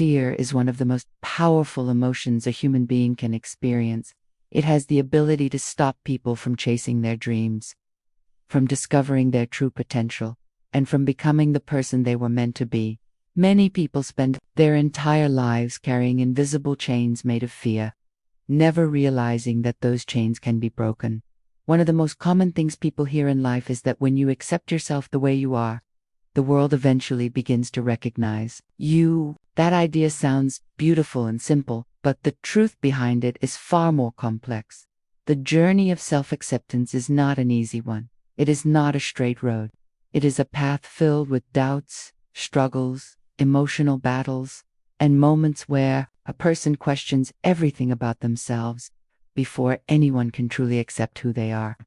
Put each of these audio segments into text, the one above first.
Fear is one of the most powerful emotions a human being can experience. It has the ability to stop people from chasing their dreams, from discovering their true potential, and from becoming the person they were meant to be. Many people spend their entire lives carrying invisible chains made of fear, never realizing that those chains can be broken. One of the most common things people hear in life is that when you accept yourself the way you are, the world eventually begins to recognize you. That idea sounds beautiful and simple, but the truth behind it is far more complex. The journey of self-acceptance is not an easy one. It is not a straight road. It is a path filled with doubts, struggles, emotional battles, and moments where a person questions everything about themselves before anyone can truly accept who they are.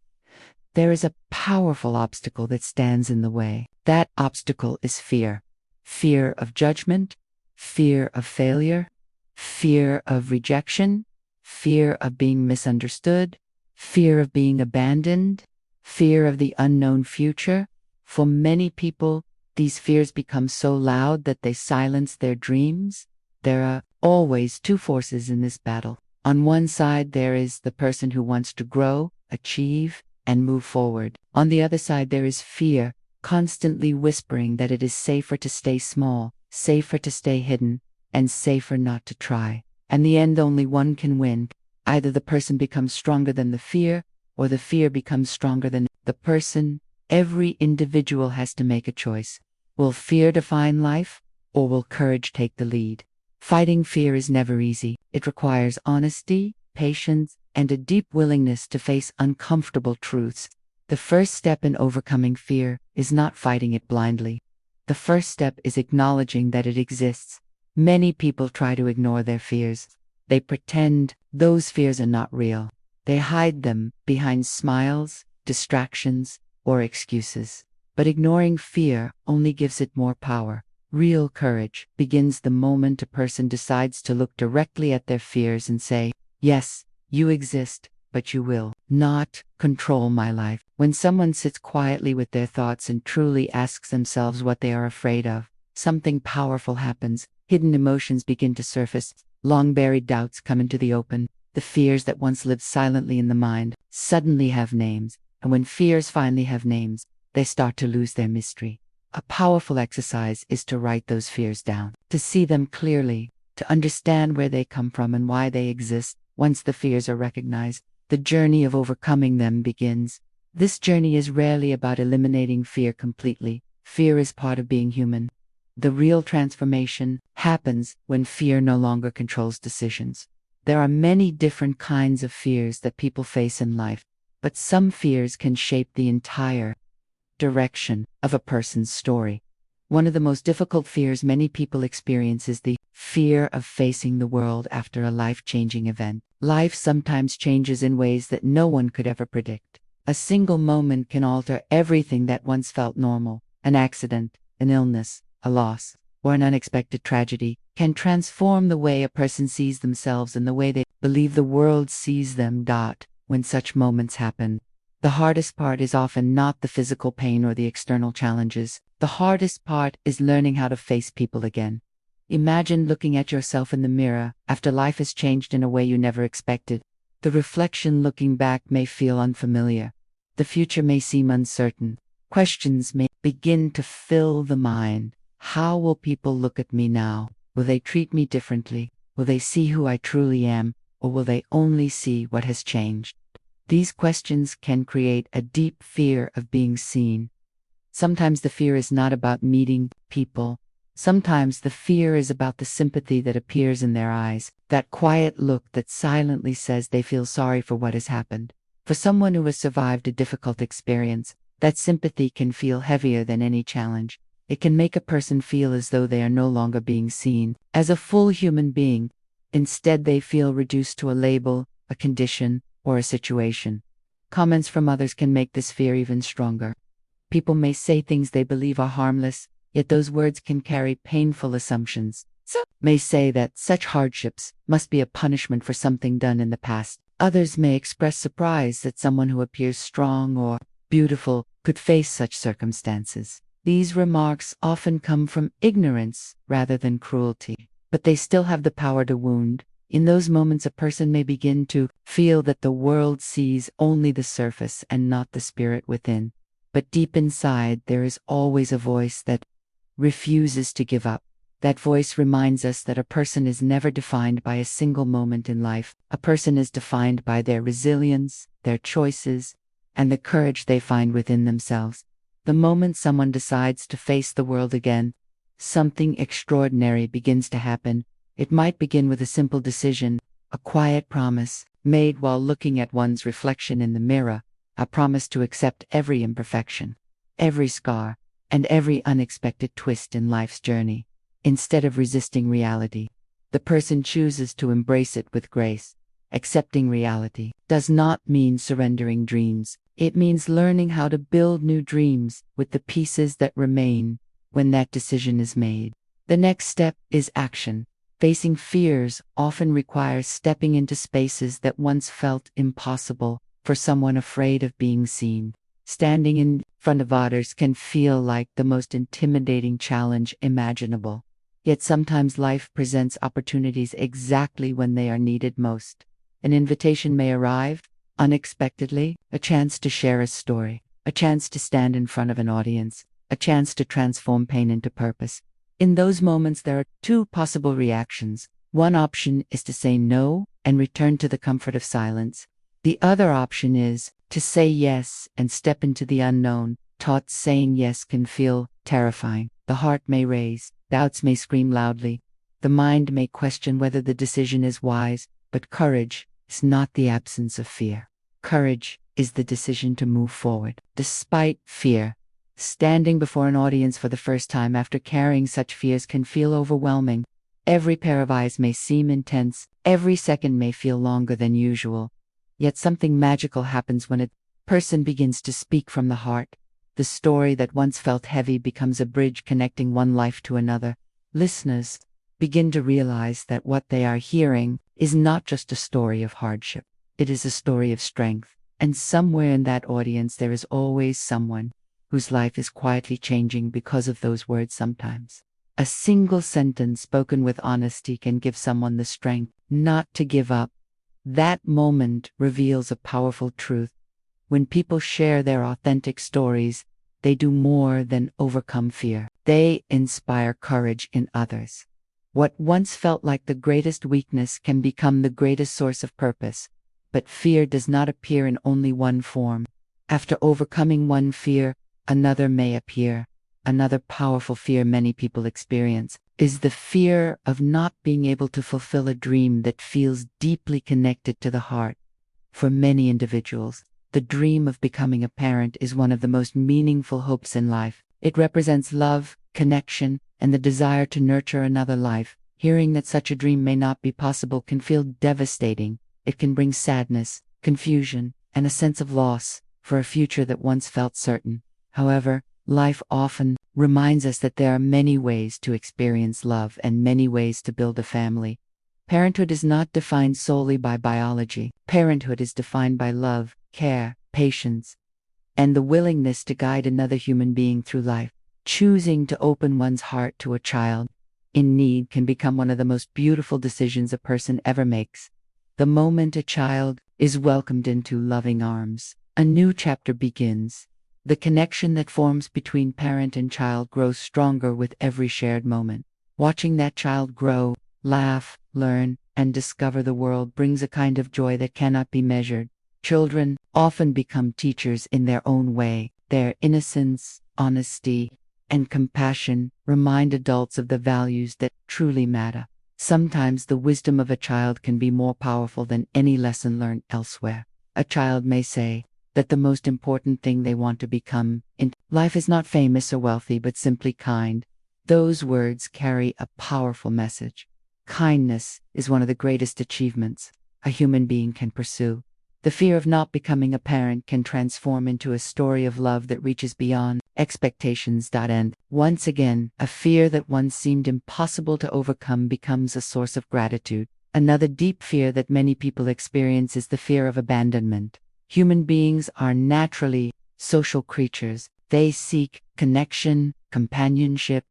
There is a powerful obstacle that stands in the way. That obstacle is fear. Fear of judgment, fear of failure, fear of rejection, fear of being misunderstood, fear of being abandoned, fear of the unknown future. For many people, these fears become so loud that they silence their dreams. There are always two forces in this battle. On one side, there is the person who wants to grow, achieve, and move forward. On the other side, there is fear, constantly whispering that it is safer to stay small, safer to stay hidden, and safer not to try. In the end, only one can win. Either the person becomes stronger than the fear, or the fear becomes stronger than the person. Every individual has to make a choice. Will fear define life, or will courage take the lead? Fighting fear is never easy. It requires honesty, patience, and a deep willingness to face uncomfortable truths. The first step in overcoming fear is not fighting it blindly. The first step is acknowledging that it exists. Many people try to ignore their fears. They pretend those fears are not real. They hide them behind smiles, distractions, or excuses. But ignoring fear only gives it more power. Real courage begins the moment a person decides to look directly at their fears and say, "Yes, you exist, but you will not control my life." When someone sits quietly with their thoughts and truly asks themselves what they are afraid of, something powerful happens. Hidden emotions begin to surface. Long-buried doubts come into the open. The fears that once lived silently in the mind suddenly have names. And when fears finally have names, they start to lose their mystery. A powerful exercise is to write those fears down, to see them clearly, to understand where they come from and why they exist. Once the fears are recognized, the journey of overcoming them begins. This journey is rarely about eliminating fear completely. Fear is part of being human. The real transformation happens when fear no longer controls decisions. There are many different kinds of fears that people face in life, but some fears can shape the entire direction of a person's story. One of the most difficult fears many people experience is the fear of facing the world after a life-changing event. Life sometimes changes in ways that no one could ever predict. A single moment can alter everything that once felt normal. An accident, an illness, a loss, or an unexpected tragedy can transform the way a person sees themselves and the way they believe the world sees them. When such moments happen, the hardest part is often not the physical pain or the external challenges. The hardest part is learning how to face people again. Imagine looking at yourself in the mirror after life has changed in a way you never expected. The reflection looking back may feel unfamiliar. The future may seem uncertain. Questions may begin to fill the mind. How will people look at me now? Will they treat me differently? Will they see who I truly am? Or will they only see what has changed? These questions can create a deep fear of being seen. Sometimes the fear is not about meeting people. Sometimes the fear is about the sympathy that appears in their eyes, that quiet look that silently says they feel sorry for what has happened. For someone who has survived a difficult experience, that sympathy can feel heavier than any challenge. It can make a person feel as though they are no longer being seen as a full human being. Instead, they feel reduced to a label, a condition, or a situation. Comments from others can make this fear even stronger. People may say things they believe are harmless, yet those words can carry painful assumptions. Some may say that such hardships must be a punishment for something done in the past. Others may express surprise that someone who appears strong or beautiful could face such circumstances. These remarks often come from ignorance rather than cruelty. but they still have the power to wound. In those moments, a person may begin to feel that the world sees only the surface and not the spirit within. But deep inside, there is always a voice that refuses to give up. That voice reminds us that a person is never defined by a single moment in life. A person is defined by their resilience, their choices, and the courage they find within themselves. The moment someone decides to face the world again, something extraordinary begins to happen. It might begin with a simple decision, a quiet promise made while looking at one's reflection in the mirror, a promise to accept every imperfection, every scar, and every unexpected twist in life's journey. Instead of resisting reality, the person chooses to embrace it with grace. Accepting reality does not mean surrendering dreams. It means learning how to build new dreams with the pieces that remain when that decision is made. The next step is action. Facing fears often requires stepping into spaces that once felt impossible. For someone afraid of being seen, standing in front of others can feel like the most intimidating challenge imaginable. Yet sometimes life presents opportunities exactly when they are needed most. An invitation may arrive unexpectedly, a chance to share a story, a chance to stand in front of an audience, a chance to transform pain into purpose. In those moments, there are two possible reactions. One option is to say no and return to the comfort of silence. The other option is to say yes and step into the unknown. Taught saying yes can feel terrifying. The heart may race, doubts may scream loudly, the mind may question whether the decision is wise, but courage is not the absence of fear. Courage is the decision to move forward, despite fear. Standing before an audience for the first time after carrying such fears can feel overwhelming. Every pair of eyes may seem intense, every second may feel longer than usual. Yet something magical happens when a person begins to speak from the heart. The story that once felt heavy becomes a bridge connecting one life to another. Listeners begin to realize that what they are hearing is not just a story of hardship. It is a story of strength. And somewhere in that audience there is always someone whose life is quietly changing because of those words sometimes. A single sentence spoken with honesty can give someone the strength not to give up. That moment reveals a powerful truth. When people share their authentic stories, they do more than overcome fear. They inspire courage in others. What once felt like the greatest weakness can become the greatest source of purpose. But fear does not appear in only one form. After overcoming one fear, another may appear. Another powerful fear many people experience is the fear of not being able to fulfill a dream that feels deeply connected to the heart. For many individuals, the dream of becoming a parent is one of the most meaningful hopes in life. It represents love, connection, and the desire to nurture another life. Hearing that such a dream may not be possible can feel devastating. It can bring sadness, confusion, and a sense of loss for a future that once felt certain. However, life often reminds us that there are many ways to experience love and many ways to build a family. Parenthood is not defined solely by biology. Parenthood is defined by love, care, patience, and the willingness to guide another human being through life. Choosing to open one's heart to a child in need can become one of the most beautiful decisions a person ever makes. The moment a child is welcomed into loving arms, a new chapter begins. The connection that forms between parent and child grows stronger with every shared moment. Watching that child grow, laugh, learn, and discover the world brings a kind of joy that cannot be measured. Children often become teachers in their own way. Their innocence, honesty, and compassion remind adults of the values that truly matter. Sometimes the wisdom of a child can be more powerful than any lesson learned elsewhere. A child may say that the most important thing they want to become in life is not famous or wealthy, but simply kind. Those words carry a powerful message. Kindness is one of the greatest achievements a human being can pursue. The fear of not becoming a parent can transform into a story of love that reaches beyond expectations. And once again, a fear that once seemed impossible to overcome becomes a source of gratitude. Another deep fear that many people experience is the fear of abandonment. Human beings are naturally social creatures. They seek connection, companionship,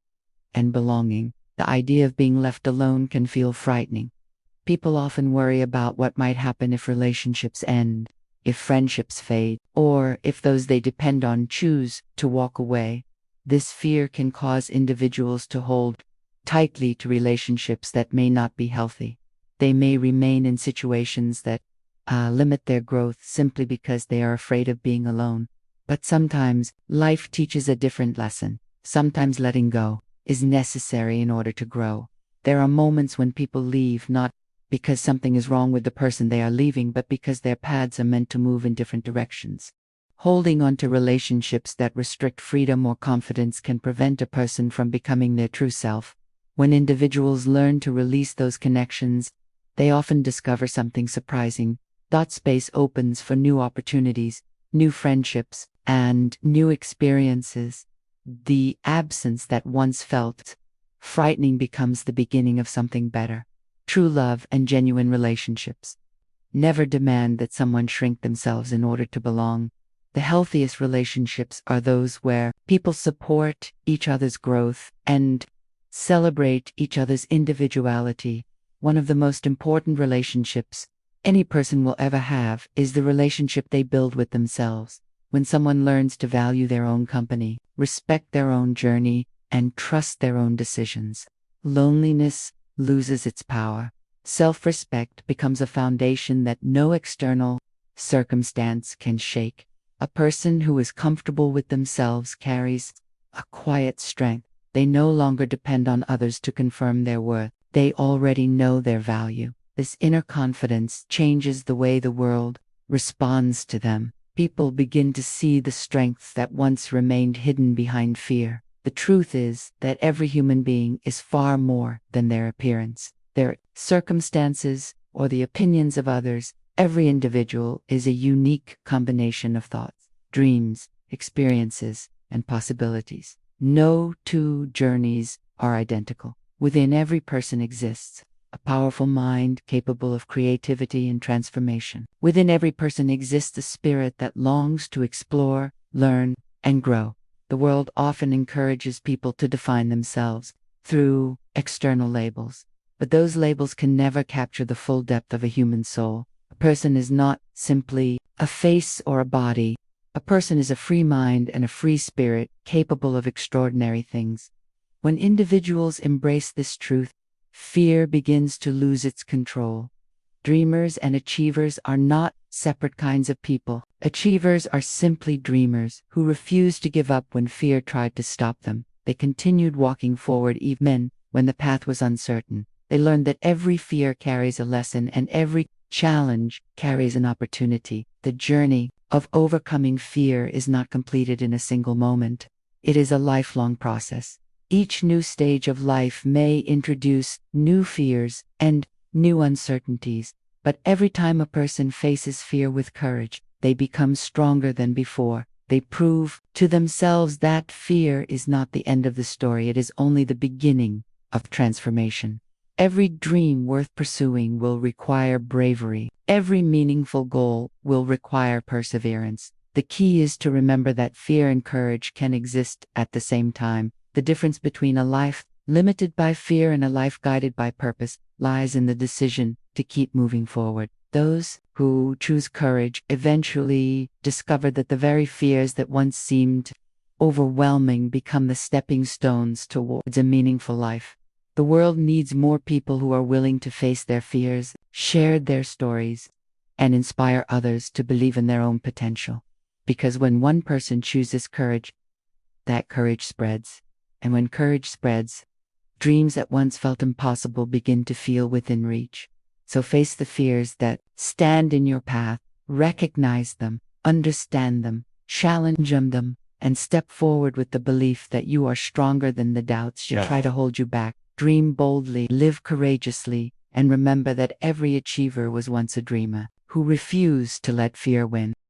and belonging. The idea of being left alone can feel frightening. People often worry about what might happen if relationships end, if friendships fade, or if those they depend on choose to walk away. This fear can cause individuals to hold tightly to relationships that may not be healthy. They may remain in situations that limit their growth simply because they are afraid of being alone. But sometimes life teaches a different lesson. Sometimes letting go is necessary in order to grow. There are moments when people leave not because something is wrong with the person they are leaving, but because their paths are meant to move in different directions. Holding on to relationships that restrict freedom or confidence can prevent a person from becoming their true self. When individuals learn to release those connections, they often discover something surprising. That space opens for new opportunities, new friendships, and new experiences. The absence that once felt frightening becomes the beginning of something better. True love and genuine relationships never demand that someone shrink themselves in order to belong. The healthiest relationships are those where people support each other's growth and celebrate each other's individuality. One of the most important relationships any person will ever have is the relationship they build with themselves. When someone learns to value their own company, respect their own journey, and trust their own decisions, loneliness loses its power. Self-respect becomes a foundation that no external circumstance can shake. A person who is comfortable with themselves carries a quiet strength. They no longer depend on others to confirm their worth. They already know their value. This inner confidence changes the way the world responds to them. People begin to see the strengths that once remained hidden behind fear. The truth is that every human being is far more than their appearance, their circumstances, or the opinions of others. Every individual is a unique combination of thoughts, dreams, experiences, and possibilities. No two journeys are identical. Within every person exists a powerful mind capable of creativity and transformation. Within every person exists a spirit that longs to explore, learn, and grow. The world often encourages people to define themselves through external labels, but those labels can never capture the full depth of a human soul. A person is not simply a face or a body. A person is a free mind and a free spirit capable of extraordinary things. When individuals embrace this truth, fear begins to lose its control. Dreamers and achievers are not separate kinds of people. Achievers are simply dreamers who refused to give up when fear tried to stop them. They continued walking forward even when the path was uncertain. They learned that every fear carries a lesson and every challenge carries an opportunity. The journey of overcoming fear is not completed in a single moment. It is a lifelong process. Each new stage of life may introduce new fears and new uncertainties, but every time a person faces fear with courage, they become stronger than before. They prove to themselves that fear is not the end of the story, it is only the beginning of transformation. Every dream worth pursuing will require bravery. Every meaningful goal will require perseverance. The key is to remember that fear and courage can exist at the same time. The difference between a life limited by fear and a life guided by purpose lies in the decision to keep moving forward. Those who choose courage eventually discover that the very fears that once seemed overwhelming become the stepping stones towards a meaningful life. The world needs more people who are willing to face their fears, share their stories, and inspire others to believe in their own potential. Because when one person chooses courage, that courage spreads. And when courage spreads, dreams that once felt impossible begin to feel within reach. So face the fears that stand in your path, recognize them, understand them, challenge them, and step forward with the belief that you are stronger than the doubts that try to hold you back. Dream boldly, live courageously, and remember that every achiever was once a dreamer who refused to let fear win.